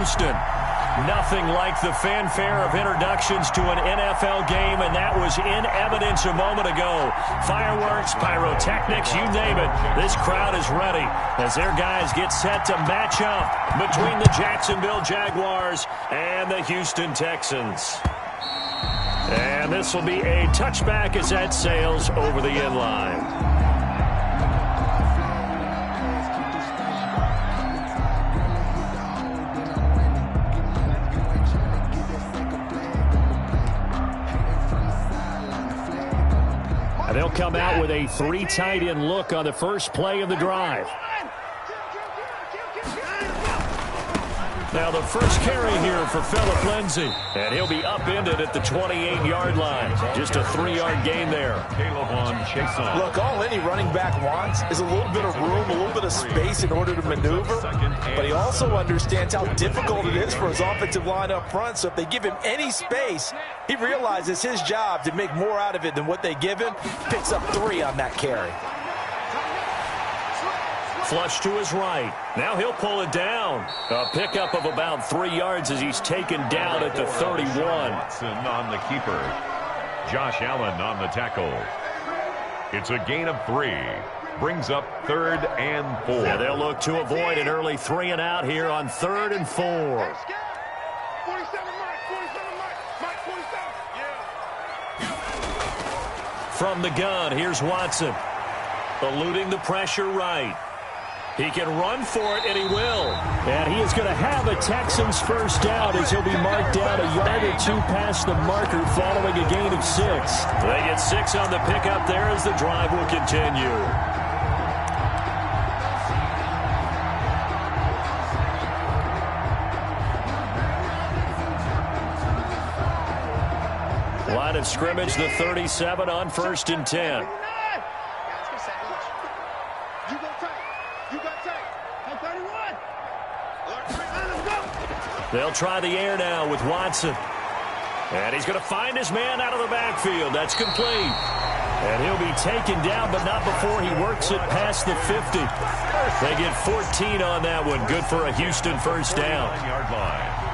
Houston. Nothing like the fanfare of introductions to an NFL game, and that was in evidence a moment ago. Fireworks, pyrotechnics, you name it. This crowd is ready as their guys get set to match up between the Jacksonville Jaguars and the Houston Texans. And this will be a touchback as that sails over the end line. And they'll come out with a 3 tight end look on the first play of the drive. Now the first carry here for Phillip Lindsay. And he'll be upended at the 28-yard line. Just a 3-yard gain there. Look, all any running back wants is a little bit of room, a little bit of space in order to maneuver. But he also understands how difficult it is for his offensive line up front. So if they give him any space, he realizes his job to make more out of it than what they give him. Picks up 3 on that carry. Flush to his right. Now he'll pull it down. A pickup of about 3 yards as he's taken down at the 31. Watson on the keeper. Josh Allen on the tackle. It's a gain of 3. Brings up 3rd and 4. Yeah, they'll look to avoid an early 3 and out here on 3rd and 4. From the gun, here's Watson. Eluding the pressure right. He can run for it, and he will. And he is going to have a Texans first down as he'll be marked down a yard or 2 past the marker following a gain of 6. They get 6 on the pickup there as the drive will continue. Line of scrimmage, the 37 on 1st and 10. They'll try the air now with Watson. And he's going to find his man out of the backfield. That's complete. And he'll be taken down, but not before he works it past the 50. They get 14 on that one. Good for a Houston first down. 9-yard line.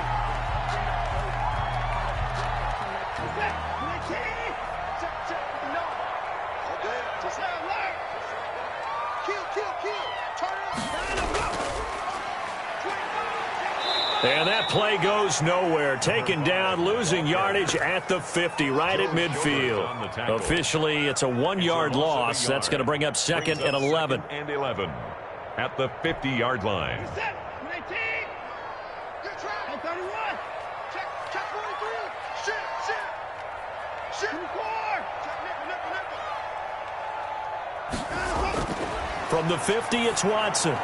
And that play goes nowhere. Taken down, losing yardage at the 50, right at midfield. Officially, it's a 1-yard loss. That's going to bring up 2nd and 11. And 11 at the 50-yard line. From the 50, it's Watson.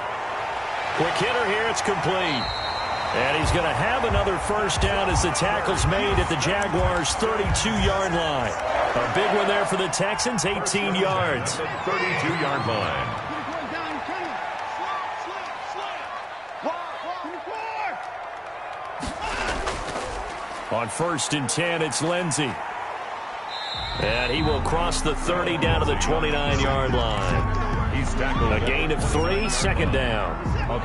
Quick hitter here, it's complete. And he's going to have another first down as the tackle's made at the Jaguars' 32-yard line. A big one there for the Texans, 18 yards. 32-yard line. On 1st and 10, it's Lindsay. And he will cross the 30 down to the 29-yard line. He's tackled. A gain of 3, 2nd down.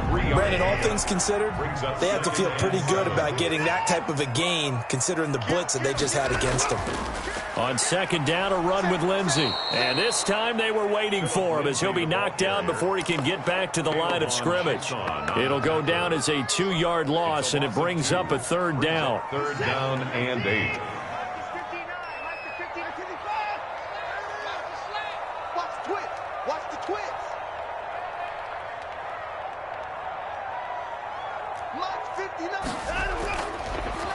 Brandon, all things considered, they have to feel pretty good about getting that type of a gain, considering the blitz that they just had against them. On 2nd down, a run with Lindsay. And this time they were waiting for him as he'll be knocked down before he can get back to the line of scrimmage. It'll go down as a 2-yard loss, and it brings up a 3rd down. 3rd down and 8.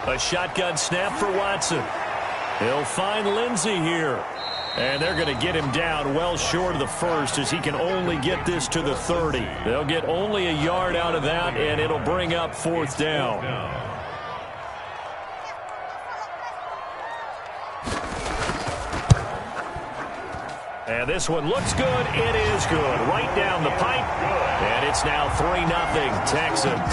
A shotgun snap for Watson. He'll find Lindsay here. And they're going to get him down well short of the 1st as he can only get this to the 30. They'll get only a yard out of that, and it'll bring up 4th down. And this one looks good. It is good. Right down the pipe. And it's now 3-0 Texans.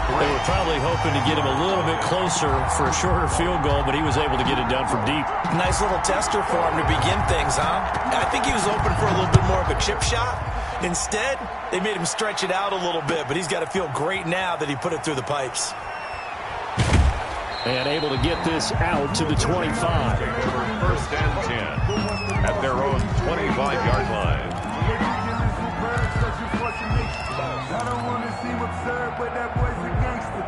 They were probably hoping to get him a little bit closer for a shorter field goal, but he was able to get it done from deep. Nice little tester for him to begin things, huh? I think he was open for a little bit more of a chip shot. Instead, they made him stretch it out a little bit, but he's got to feel great now that he put it through the pipes. And able to get this out to the 25. First and 10 at their own 25-yard line. I don't want to seem absurd, but that boy's a gangster.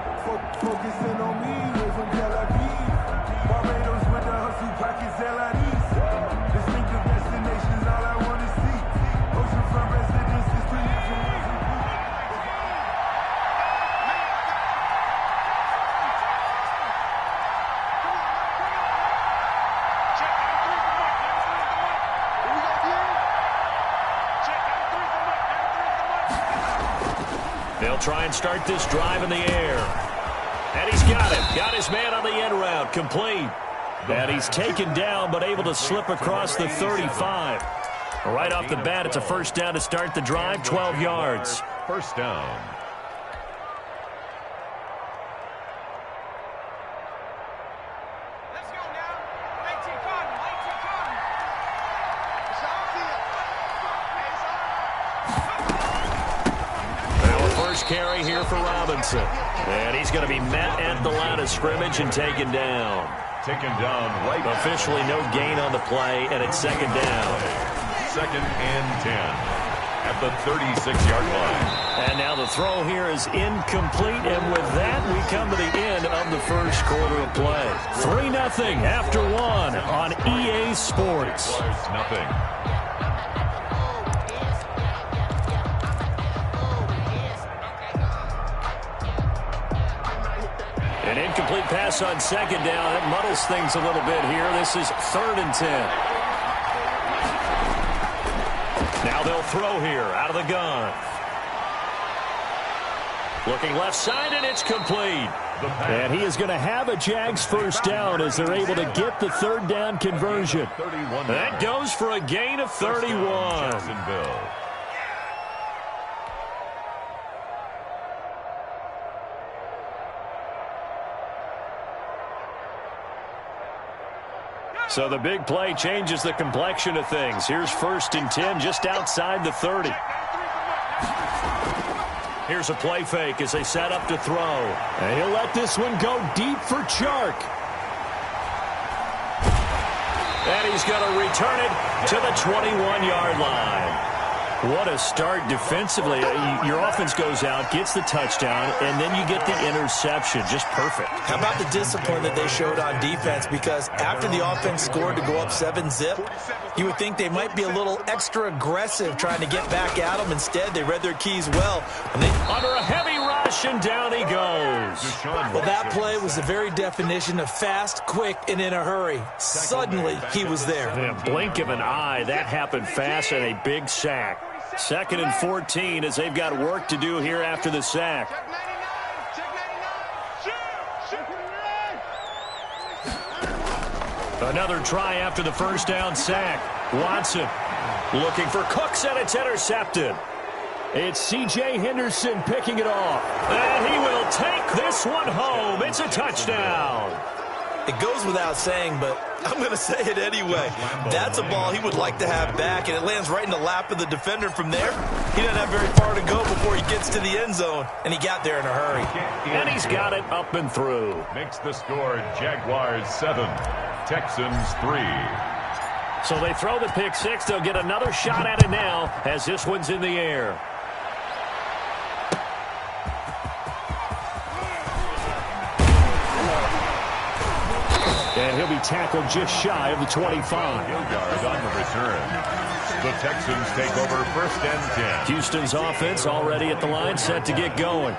Focusing on me, we're from Tel Aviv. Barbados with the hustle, pockets LIDs. Distinctive destinations, all I want to see. Oceanfront residences, 3 different ones. They'll try and start this drive in the air. And he's got it. Got his man on the end route. Complete. And he's taken down, but able to slip across the 35. Right off the bat, it's a first down to start the drive, 12 yards. First down. Carry here for Robinson. And he's going to be met at the line of scrimmage and taken down. Taken down right. Officially no gain on the play, and it's second down. Second and 10 at the 36-yard line. And now the throw here is incomplete, and with that, we come to the end of the first quarter of play. 3-0 after 1 on EA Sports. Nothing. An incomplete pass on second down. That muddles things a little bit here. This is 3rd and 10. Now they'll throw here out of the gun. Looking left side, and it's complete. And he is going to have a Jags first down as they're able to get the 3rd down conversion. That goes for a gain of 31. Jacksonville. So the big play changes the complexion of things. Here's 1st and 10 just outside the 30. Here's a play fake as they set up to throw. And he'll let this one go deep for Chark. And he's going to return it to the 21-yard line. What a start defensively. Your offense goes out, gets the touchdown, and then you get the interception. Just perfect. How about the discipline that they showed on defense? Because after the offense scored to go up 7-zip, you would think they might be a little extra aggressive trying to get back at them. Instead, they read their keys well. And they under a heavy rush, and down he goes. Well, that play was the very definition of fast, quick, and in a hurry. Suddenly, he was there. In a blink of an eye, that happened fast, and a big sack. 2nd and 14 as they've got work to do here after the sack. Another try after the first down sack. Watson looking for Cooks, and it's intercepted. It's C.J. Henderson picking it off. And he will take this one home. It's a touchdown. It goes without saying, but I'm going to say it anyway. That's a ball he would like to have back, and it lands right in the lap of the defender from there. He doesn't have very far to go before he gets to the end zone, and he got there in a hurry. And he's got it up and through. Makes the score Jaguars 7, Texans 3. So they throw the pick six. They'll get another shot at it now as this one's in the air. And he'll be tackled just shy of the 25. Gilgard on the return. The Texans take over 1st and 10. Houston's offense already at the line, set to get going.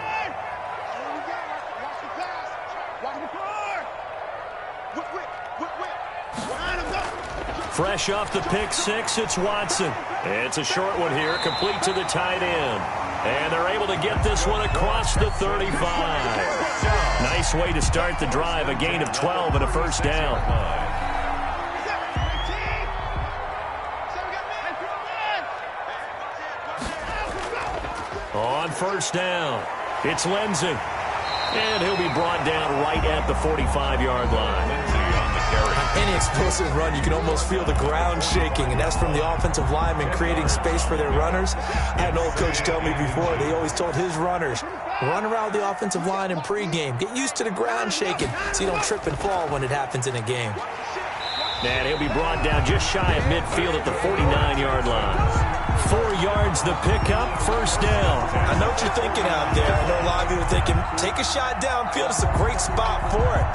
Fresh off the pick six, it's Watson. It's a short one here, complete to the tight end. And they're able to get this one across the 35. Nice way to start the drive, a gain of 12 and a first down. On first down, it's Lindsey. And he'll be brought down right at the 45-yard line. Any explosive run, you can almost feel the ground shaking, and that's from the offensive linemen creating space for their runners. I had an old coach tell me before, they always told his runners, Run around the offensive line in pregame. Get used to the ground shaking so you don't trip and fall when it happens in a game. And he'll be brought down just shy of midfield at the 49-yard line. 4 yards the pickup, first down. I know what you're thinking out there. I know a lot of you are thinking, take a shot downfield. It's a great spot for it.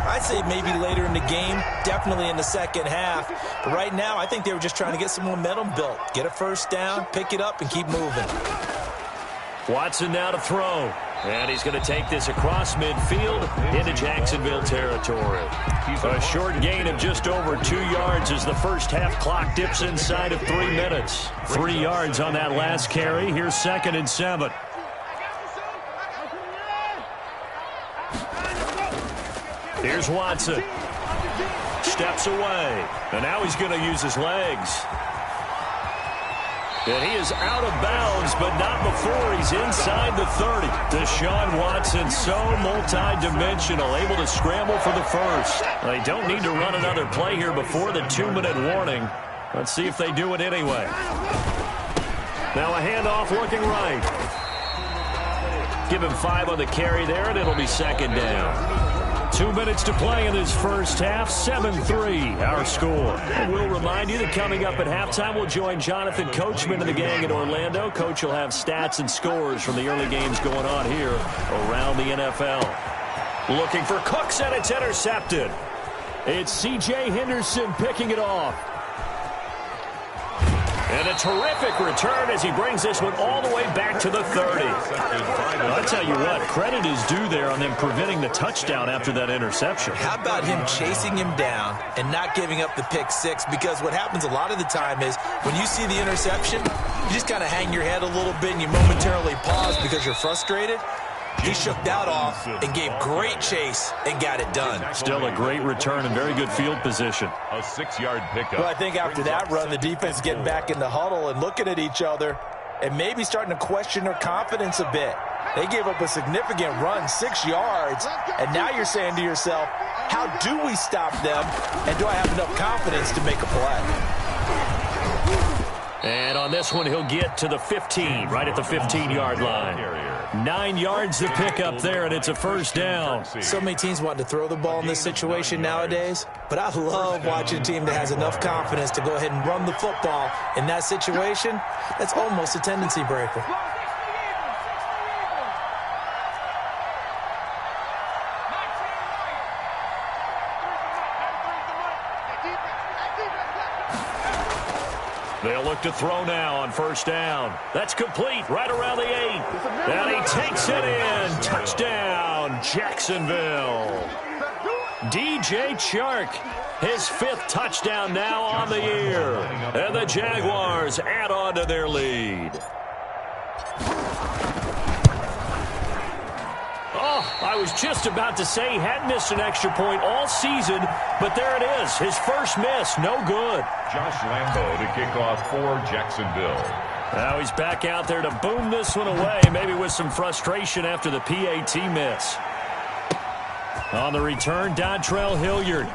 I'd say maybe later in the game, definitely in the second half. But right now, I think they were just trying to get some momentum built. Get a first down, pick it up, and keep moving. Watson now to throw. And he's going to take this across midfield into Jacksonville territory. A short gain of just over 2 yards as the first half clock dips inside of 3 minutes. 3 yards on that last carry. Here's 2nd and 7. Here's Watson. Steps away. And now he's going to use his legs. And he is out of bounds, but not before he's inside the 30. Deshaun Watson, so multi-dimensional, able to scramble for the first. They don't need to run another play here before the 2-minute warning. Let's see if they do it anyway. Now a handoff looking right. Give him 5 on the carry there, and it'll be 2nd down. 2 minutes to play in this first half. 7-3 our score. And we'll remind you that coming up at halftime, we'll join Jonathan Coachman and the gang in Orlando. Coach will have stats and scores from the early games going on here around the NFL. Looking for Cooks, and it's intercepted. It's C.J. Henderson picking it off. And a terrific return as he brings this one all the way back to the 30. I'll tell you what, credit is due there on them preventing the touchdown after that interception. How about him chasing him down and not giving up the pick six? Because what happens a lot of the time is when you see the interception, you just kind of hang your head a little bit and you momentarily pause because you're frustrated. He shook that off and gave great chase and got it done. Still a great return and very good field position. A 6-yard pickup. Well, I think after that run, the defense getting back in the huddle and looking at each other and maybe starting to question their confidence a bit. They gave up a significant run, 6 yards, and now you're saying to yourself, how do we stop them, and do I have enough confidence to make a play? And on this one, he'll get to the 15, right at the 15-yard line. 9 yards to pick up there, and it's a first down. So many teams want to throw the ball in this situation nowadays, but I love watching a team that has enough confidence to go ahead and run the football in that situation. That's almost a tendency breaker. They'll look to throw now on first down. That's complete right around the 8. And he takes it in. Touchdown, Jacksonville. DJ Chark, his 5th touchdown now on the year. And the Jaguars add on to their lead. Oh, I was just about to say he hadn't missed an extra point all season, but there it is. His first miss, no good. Josh Lambo to kick off for Jacksonville. Now he's back out there to boom this one away, maybe with some frustration after the PAT miss. On the return, Dontrell Hilliard.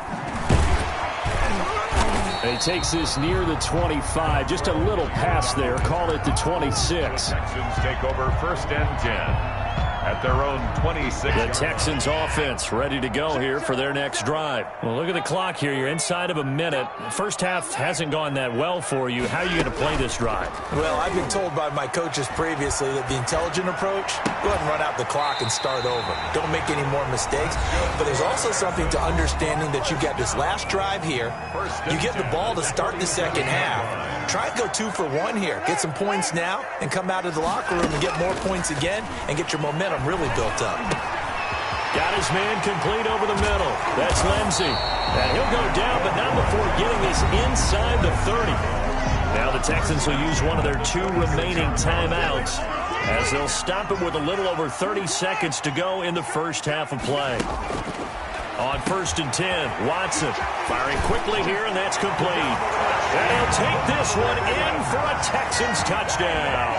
He takes this near the 25, just a little pass there, call it the 26. Texans take over 1st and 10. At their own 26. The Texans offense ready to go here for their next drive. Well, look at the clock here. You're inside of a minute. First half hasn't gone that well for you. How are you going to play this drive? Well, I've been told by my coaches previously that the intelligent approach, go ahead and run out the clock and start over. Don't make any more mistakes. But there's also something to understanding that you get this last drive here. You get the ball to start the second half. Try and go 2 for 1 here. Get some points now and come out of the locker room and get more points again and get your momentum really built up. Got his man complete over the middle. That's Lindsey. And he'll go down, but not before getting this inside the 30. Now the Texans will use one of their 2 remaining timeouts as they'll stop him with a little over 30 seconds to go in the first half of play. On 1st and 10, Watson firing quickly here, and that's complete. And he'll take this one in for a Texans touchdown.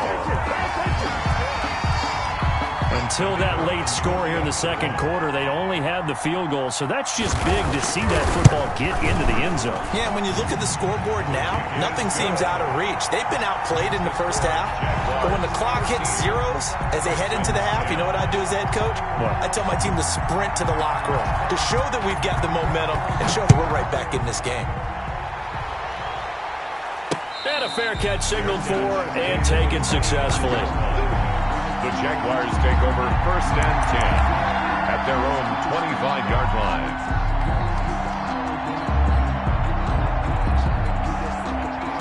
Until that late score here in the second quarter, they only had the field goal, so that's just big to see that football get into the end zone. Yeah, when you look at the scoreboard now, nothing seems out of reach. They've been outplayed in the first half, but when the clock hits zeros as they head into the half, you know what I do as head coach? What? I tell my team to sprint to the locker room to show that we've got the momentum and show that we're right back in this game. And a fair catch signaled for and taken successfully. The Jaguars take over 1st and 10 at their own 25-yard line.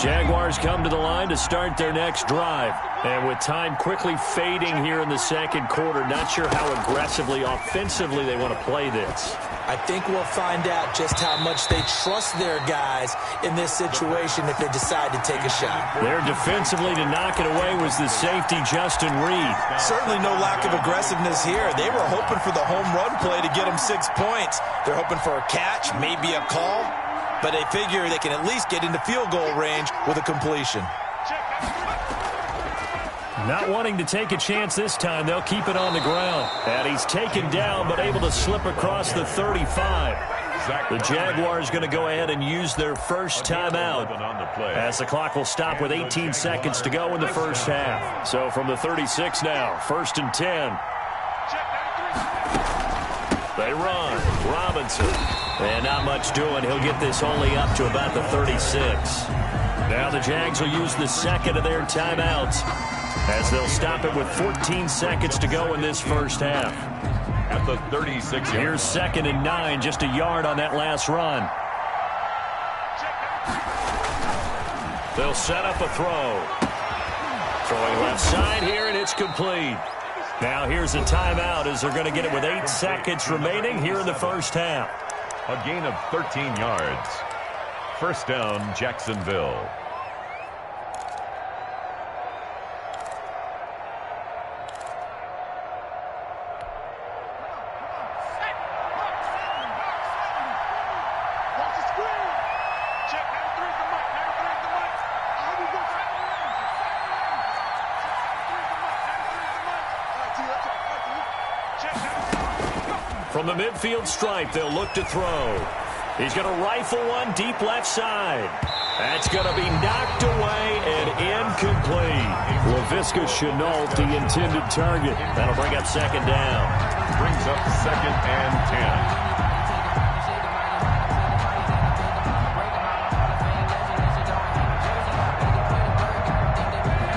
Jaguars come to the line to start their next drive. And with time quickly fading here in the second quarter, not sure how aggressively, offensively they want to play this. I think we'll find out just how much they trust their guys in this situation if they decide to take a shot. There defensively to knock it away was the safety, Justin Reed. Certainly no lack of aggressiveness here. They were hoping for the home run play to get them 6 points. They're hoping for a catch, maybe a call, but they figure they can at least get into field goal range with a completion. Not wanting to take a chance this time, they'll keep it on the ground. And he's taken down, but able to slip across the 35. The Jaguars going to go ahead and use their first timeout, as the clock will stop with 18 seconds to go in the first half. So from the 36 now, 1st and 10. They run. Robinson. And not much doing. He'll get this only up to about the 36. Now the Jags will use the second of their timeouts, as they'll stop it with 14 seconds to go in this first half. At the 36. Here's 2nd and 9, just a yard on that last run. They'll set up a throw. Throwing left side here, and it's complete. Now here's a timeout, as they're going to get it with 8 seconds remaining here in the first half. A gain of 13 yards. 1st down, Jacksonville. From the midfield stripe, they'll look to throw. He's going to rifle one deep left side. That's going to be knocked away and incomplete. Laviska Shenault, the intended target. That'll bring up 2nd down. Brings up 2nd and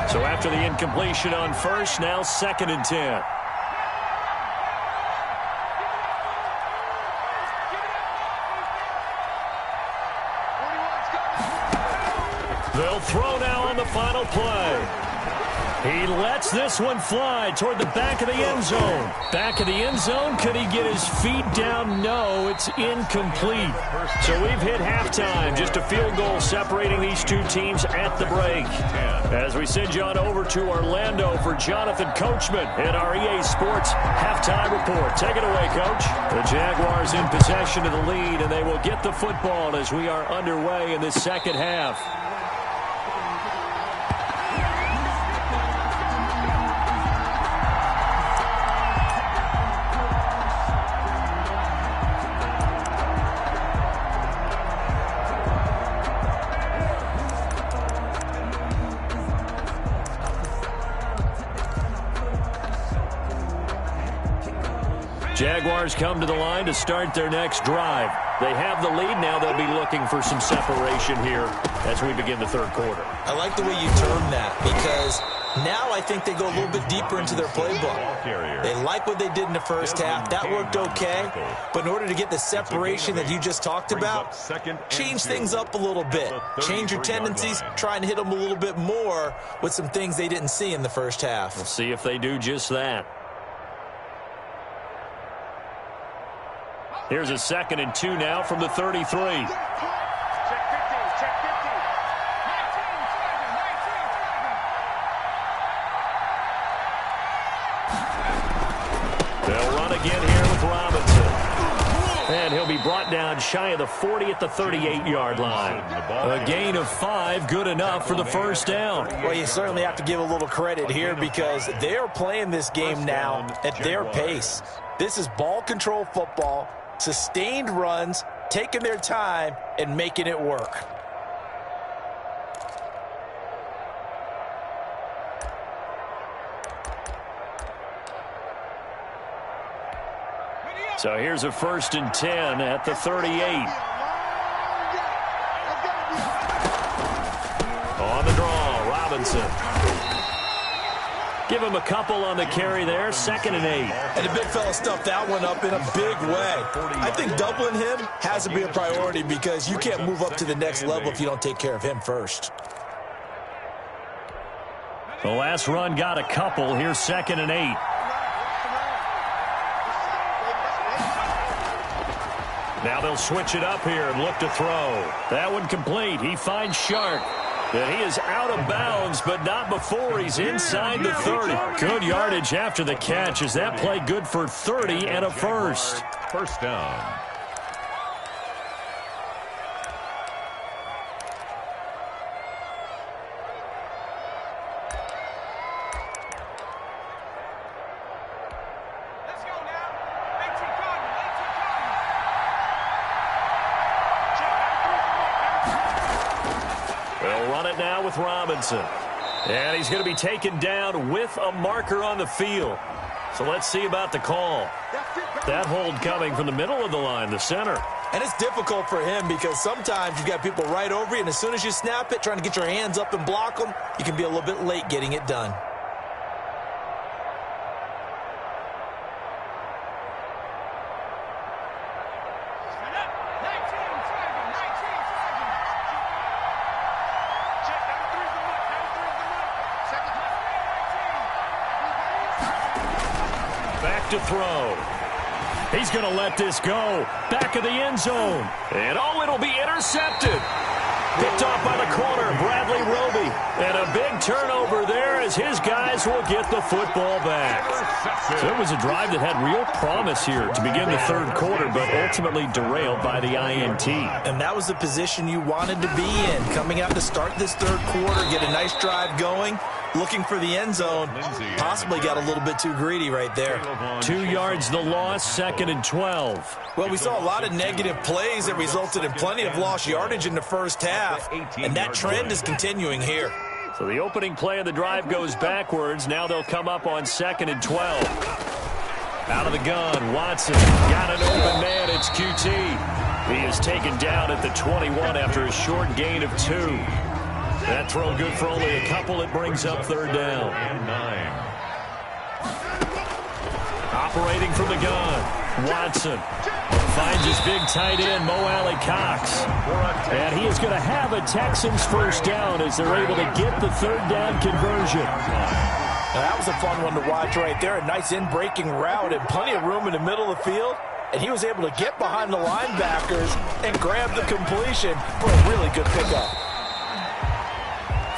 10. So after the incompletion on first, now 2nd and 10. They'll throw now on the final play. He lets this one fly toward the back of the end zone. Back of the end zone. Could he get his feet down? No, it's incomplete. So we've hit halftime. Just a field goal separating these two teams at the break. As we send you on over to Orlando for Jonathan Coachman in our EA Sports halftime report. Take it away, Coach. The Jaguars in possession of the lead, and they will get the football as we are underway in this second half. Jaguars come to the line to start their next drive. They have the lead now. They'll be looking for some separation here as we begin the third quarter. I like the way you term that, because now I think they go a little bit deeper into their playbook. They like what they did in the first half. That worked okay. But in order to get the separation that you just talked about, change things up a little bit. Change your tendencies. Try and hit them a little bit more with some things they didn't see in the first half. We'll see if they do just that. Here's a 2nd and 2 now from the 33. Check 15, check 15. They'll run again here with Robinson. And he'll be brought down shy of the 40 at the 38-yard line. A gain of 5, good enough for the first down. Well, you certainly have to give a little credit here because they are playing this game now at their pace. This is ball control football, sustained runs, taking their time, and making it work. So here's a 1st and 10 at the 38. On the draw, Robinson. Give him a couple on the carry there, 2nd and 8. And the big fella stuffed that one up in a big way. I think doubling him has to be a priority because you can't move up to the next level if you don't take care of him first. The last run got a couple. Here's 2nd and 8. Now they'll switch it up here and look to throw. That one complete. He finds Shark. And he is out of bounds, but not before he's inside the 30. Good yardage after the catch. Is that play good for 30 and a first? First down. With Robinson. And he's going to be taken down with a marker on the field. So let's see about the call. That hold coming from the middle of the line, the center. And it's difficult for him because sometimes you've got people right over you, and as soon as you snap it, trying to get your hands up and block them, you can be a little bit late getting it done. To throw. He's going to let this go. Back of the end zone. And it'll be intercepted. Picked off by the corner, Bradley Roby. And a big turnover there as his guys will get the football back. So it was a drive that had real promise here to begin the 3rd quarter, but ultimately derailed by the INT. And that was the position you wanted to be in. Coming out to start this 3rd quarter, get a nice drive going. Looking for the end zone, possibly got a little bit too greedy right there. 2 yards the loss, 2nd and 12. Well, we saw a lot of negative plays that resulted in plenty of lost yardage in the first half, and that trend is continuing here. So the opening play of the drive goes backwards. Now they'll come up on 2nd and 12. Out of the gun, Watson got an open man. It's QT. He is taken down at the 21 after a short gain of 2. That throw good for only a couple. It brings up 3rd down. And 9. Operating from the gun, Watson finds his big tight end, Mo Alley Cox. And he is going to have a Texans first down as they're able to get the 3rd down conversion. Now that was a fun one to watch right there. A nice in-breaking route and plenty of room in the middle of the field. And he was able to get behind the linebackers and grab the completion for a really good pickup.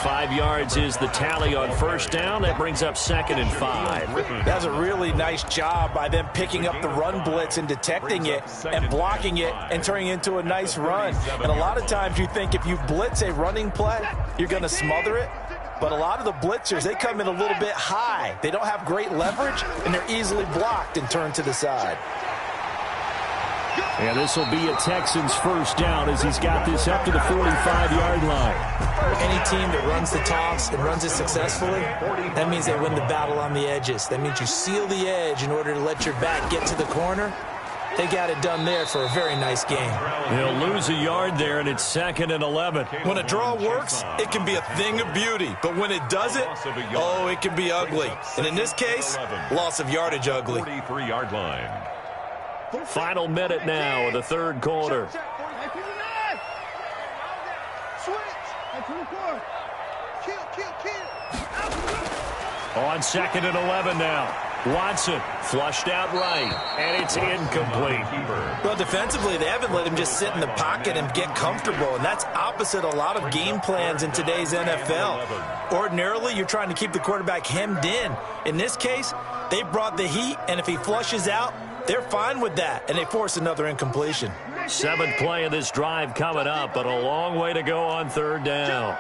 5 yards is the tally on first down. That brings up 2nd and 5. That's a really nice job by them picking up the run blitz and detecting it and blocking it and turning it into a nice run. And a lot of times you think if you blitz a running play, you're going to smother it. But a lot of the blitzers, they come in a little bit high. They don't have great leverage, and they're easily blocked and turned to the side. And this will be a Texans first down as he's got this up to the 45-yard line. Any team that runs the toss and runs it successfully, that means they win the battle on the edges. That means you seal the edge in order to let your back get to the corner. They got it done there for a very nice game. They'll lose a yard there, and it's 2nd and 11. When a draw works, it can be a thing of beauty. But when it doesn't, oh, it can be ugly. And in this case, loss of yardage ugly. 43-yard line. Final minute now of the 3rd quarter. On 2nd and 11 now. Watson flushed out right, and it's incomplete. Well, defensively, they haven't let him just sit in the pocket and get comfortable, and that's opposite a lot of game plans in today's NFL. Ordinarily, you're trying to keep the quarterback hemmed in. In this case, they brought the heat, and if he flushes out, they're fine with that, and they force another incompletion. 7th play of this drive coming up, but a long way to go on 3rd down.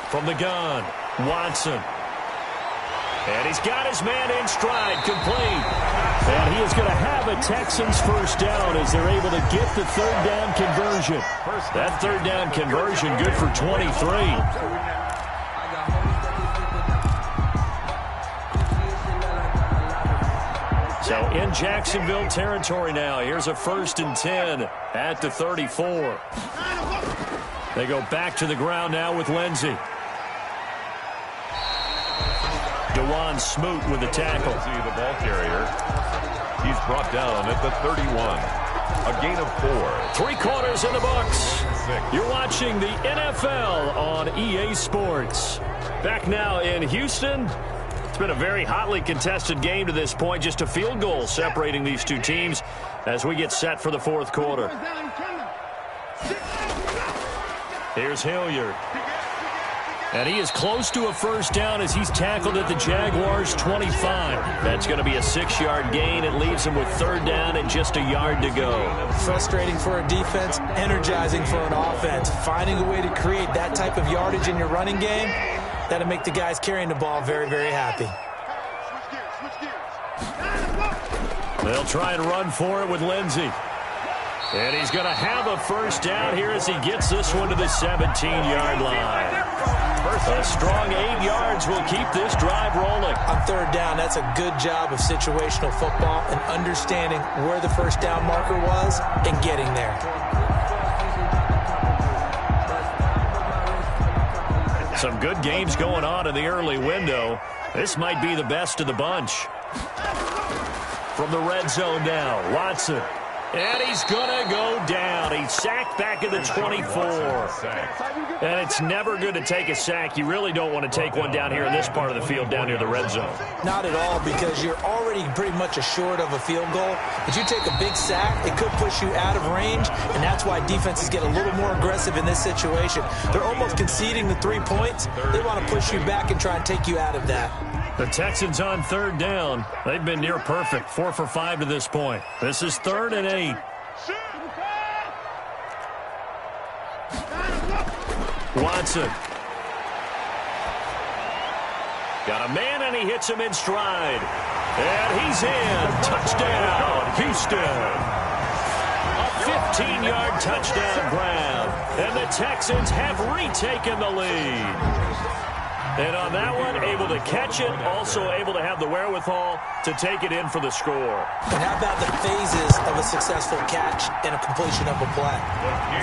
From the gun, Watson. And he's got his man in stride, complete. And he is going to have a Texans first down as they're able to get the 3rd down conversion. That 3rd down conversion good for 23. So in Jacksonville territory now. Here's a 1st and 10 at the 34. They go back to the ground now with Lindsey. Dewan Smoot with the tackle. The ball carrier. He's brought down at the 31. A gain of 4. 3 quarters in the books. You're watching the NFL on EA Sports. Back now in Houston. It's been a very hotly contested game to this point. Just a field goal separating these two teams as we get set for the 4th quarter. Here's Hilliard. And he is close to a first down as he's tackled at the Jaguars' 25. That's going to be a 6-yard gain. It leaves him with 3rd down and just a yard to go. Frustrating for a defense, energizing for an offense. Finding a way to create that type of yardage in your running game, that'll make the guys carrying the ball very, very happy. They'll try and run for it with Lindsey. And he's going to have a first down here as he gets this one to the 17-yard line. A strong 8 yards will keep this drive rolling. On 3rd down, that's a good job of situational football and understanding where the first down marker was and getting there. Some good games going on in the early window. This might be the best of the bunch. From the red zone now, Watson. And he's going to go down. He's sacked back at the 24. And it's never good to take a sack. You really don't want to take one down here in this part of the field, down near the red zone. Not at all, because you're already pretty much assured of a field goal. If you take a big sack, it could push you out of range, and that's why defenses get a little more aggressive in this situation. They're almost conceding the 3 points. They want to push you back and try and take you out of that. The Texans on 3rd down. They've been near perfect, 4 for 5 to this point. This is 3rd and 8. Watson. Got a man, and he hits him in stride. And he's in. Touchdown, Houston. A 15-yard touchdown grab. And the Texans have retaken the lead. And on that one, able to catch it, also able to have the wherewithal to take it in for the score. And how about the phases of a successful catch and a completion of a play?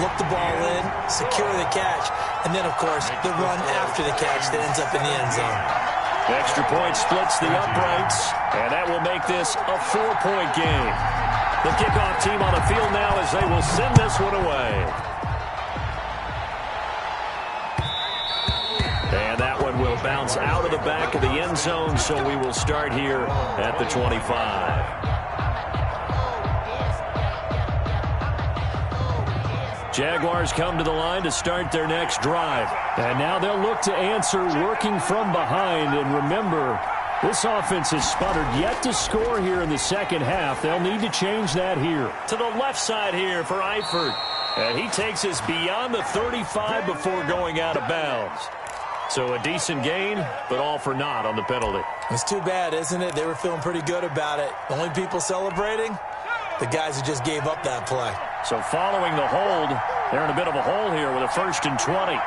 Look the ball in, secure the catch, and then, of course, the run after the catch that ends up in the end zone. The extra point splits the uprights, and that will make this a 4-point game. The kickoff team on the field now as they will send this one away. And that one will bounce out of the back of the end zone, so we will start here at the 25. Jaguars come to the line to start their next drive. And now they'll look to answer working from behind. And remember, this offense has sputtered yet to score here in the second half. They'll need to change that here. To the left side here for Eifert. And he takes us beyond the 35 before going out of bounds. So a decent gain, but all for naught on the penalty. It's too bad, isn't it? They were feeling pretty good about it. The only people celebrating, the guys who just gave up that play. So following the hold, they're in a bit of a hole here with a 1st and 20.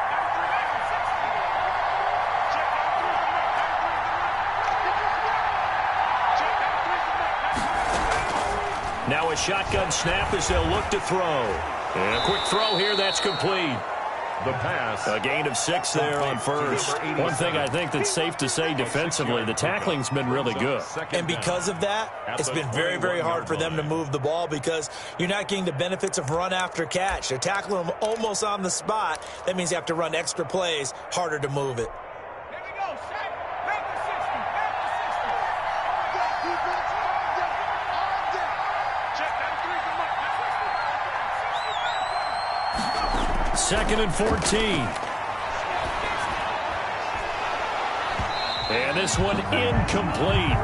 Now a shotgun snap as they'll look to throw. And a quick throw here, that's complete. The pass. A gain of 6 there on first. One thing I think that's safe to say defensively, the tackling's been really good. And because of that, it's been very, very hard for them to move the ball because you're not getting the benefits of run after catch. They're tackling them almost on the spot. That means you have to run extra plays, harder to move it. 2nd and 14. And this one incomplete.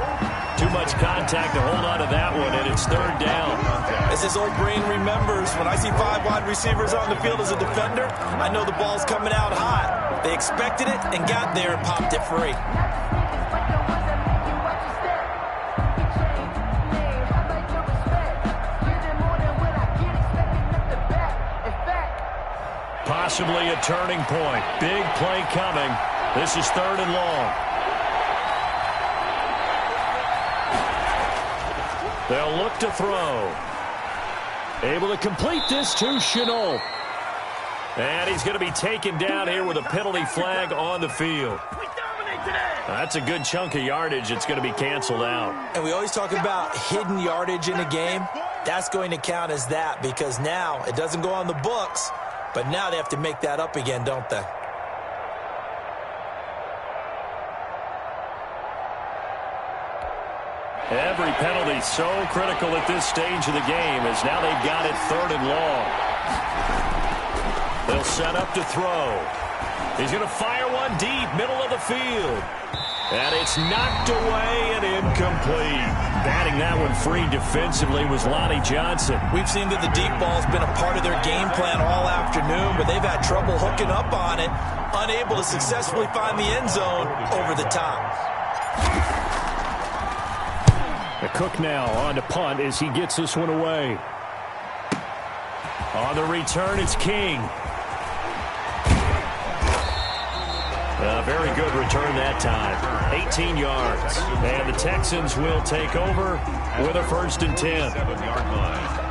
Too much contact to hold on to that one, and it's 3rd down. As his old brain remembers, when I see 5 wide receivers on the field as a defender, I know the ball's coming out hot. They expected it and got there and popped it free. Possibly a turning point. Big play coming. This is 3rd and long. They'll look to throw. Able to complete this to Shenault. And he's going to be taken down here with a penalty flag on the field. That's a good chunk of yardage. It's going to be canceled out. And we always talk about hidden yardage in a game. That's going to count as that because now it doesn't go on the books, but now they have to make that up again, don't they? Every penalty so critical at this stage of the game as now they've got it 3rd and long. They'll set up to throw. He's going to fire one deep, middle of the field. And it's knocked away and incomplete. Batting that one free defensively was Lonnie Johnson. We've seen that the deep ball's been a part of their game plan all afternoon, but they've had trouble hooking up on it, unable to successfully find the end zone over the top. Cook now on to punt as he gets this one away. On the return, it's King. Very good return that time. 18 yards. And the Texans will take over with a 1st and 10. 7-yard line.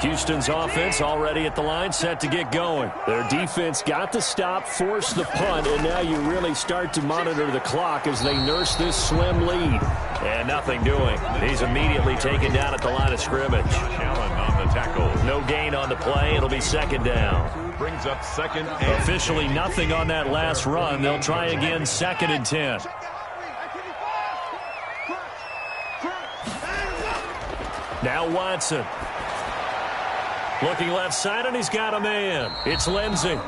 Houston's offense already at the line, set to get going. Their defense got the stop, forced the punt, and now you really start to monitor the clock as they nurse this slim lead. And nothing doing. He's immediately taken down at the line of scrimmage. Allen on the tackle. No gain on the play. It'll be 2nd down. Brings up 2nd and Officially nothing on that last run. They'll try again 2nd and 10. Now Watson. Looking left side, and he's got a man. It's Lindsey.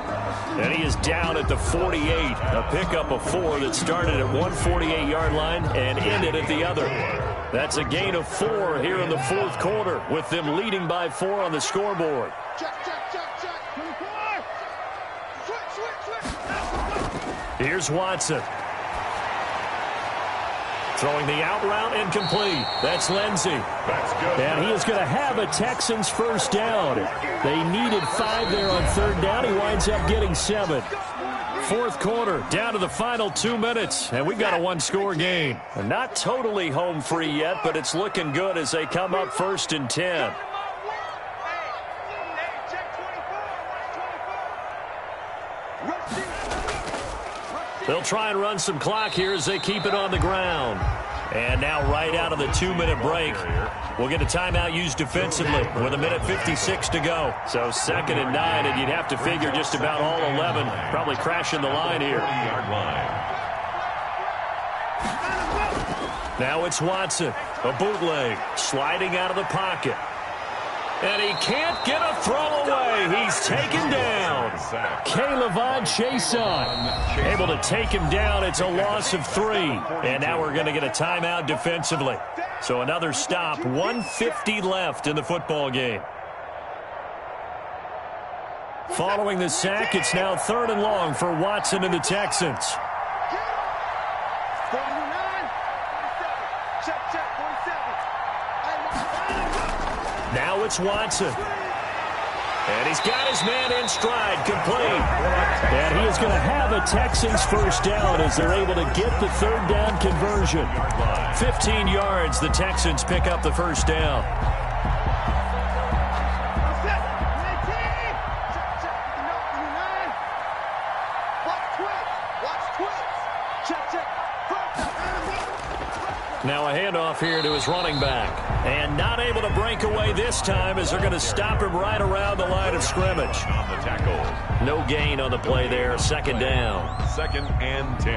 And he is down at the 48. A pickup of 4 that started at 148-yard line and ended at the other. That's a gain of 4 here in the 4th quarter, with them leading by 4 on the scoreboard. Here's Watson. Throwing the out route incomplete. That's Lindsey. That's good. And he is going to have a Texans 1st down. They needed 5 there on 3rd down. He winds up getting 7. 4th quarter, down to the final 2 minutes, and we've got a 1-score game. Not totally home free yet, but it's looking good as they come up 1st and 10. They'll try and run some clock here as they keep it on the ground. And now right out of the 2-minute break, we'll get a timeout used defensively with 1:56 to go. So 2nd and 9, and you'd have to figure just about all 11 probably crashing the line here. 40-yard line. Now it's Watson, a bootleg, sliding out of the pocket. And he can't get a throw away. He's taken down. K'Lavon Chaisson able to take him down. It's a loss of 3. And now we're going to get a timeout defensively. So another stop. 1:50 left in the football game. Following the sack, it's now 3rd and long for Watson and the Texans. Now it's Watson. And he's got his man in stride, complete. And he is going to have a Texans 1st down as they're able to get the 3rd down conversion. 15 yards, the Texans pick up the 1st down. Now a handoff here to his running back. And not able to break away this time as they're going to stop him right around the line of scrimmage. On the tackle. No gain on the play there. 2nd down. 2nd and 10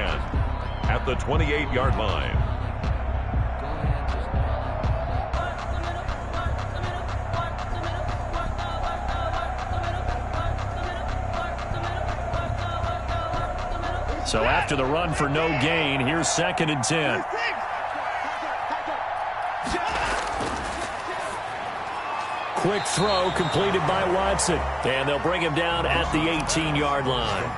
at the 28-yard line. So after the run for no gain, here's 2nd and 10. Quick throw completed by Watson. And they'll bring him down at the 18-yard line.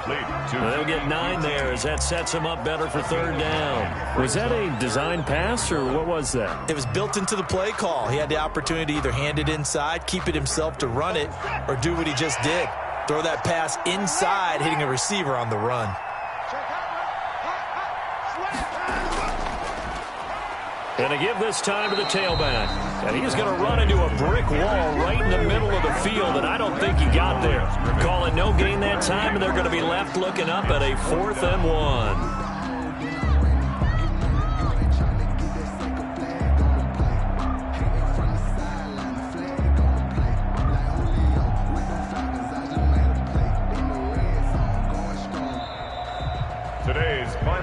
They'll get 9 there as that sets him up better for 3rd down. Was that a design pass or what was that? It was built into the play call. He had the opportunity to either hand it inside, keep it himself to run it, or do what he just did. Throw that pass inside, hitting a receiver on the run. And to give this time to the tailback. And he's going to run into a brick wall right in the middle of the field, and I don't think he got there. Call it no gain that time, and they're going to be left looking up at a 4th and 1.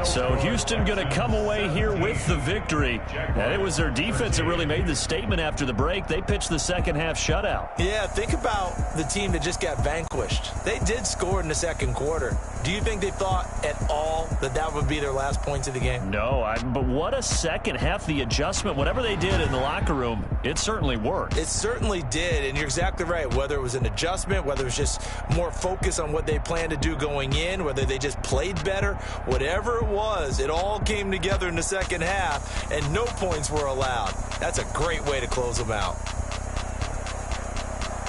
So Houston going to come away here with the victory. And it was their defense that really made the statement after the break. They pitched the second half shutout. Yeah, think about the team that just got vanquished. They did score in the second quarter. Do you think they thought at all that that would be their last points of the game? No, but what a second half. The adjustment, whatever they did in the locker room, it certainly worked. It certainly did, and you're exactly right. Whether it was an adjustment, whether it was just more focus on what they planned to do going in, whether they just played better, whatever it was, it all came together in the second half, and no points were allowed. That's a great way to close them out.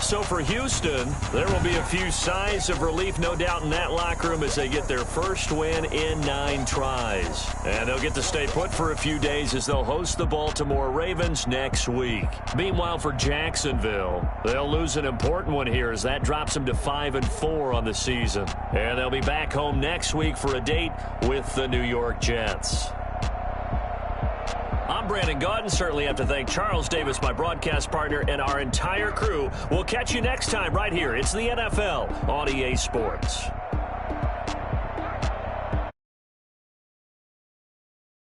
So for Houston, there will be a few sighs of relief, no doubt, in that locker room as they get their first win in 9 tries. And they'll get to stay put for a few days as they'll host the Baltimore Ravens next week. Meanwhile, for Jacksonville, they'll lose an important one here as that drops them to 5-4 on the season. And they'll be back home next week for a date with the New York Jets. I'm Brandon Gaudin. Certainly have to thank Charles Davis, my broadcast partner, and our entire crew. We'll catch you next time right here. It's the NFL on EA Sports.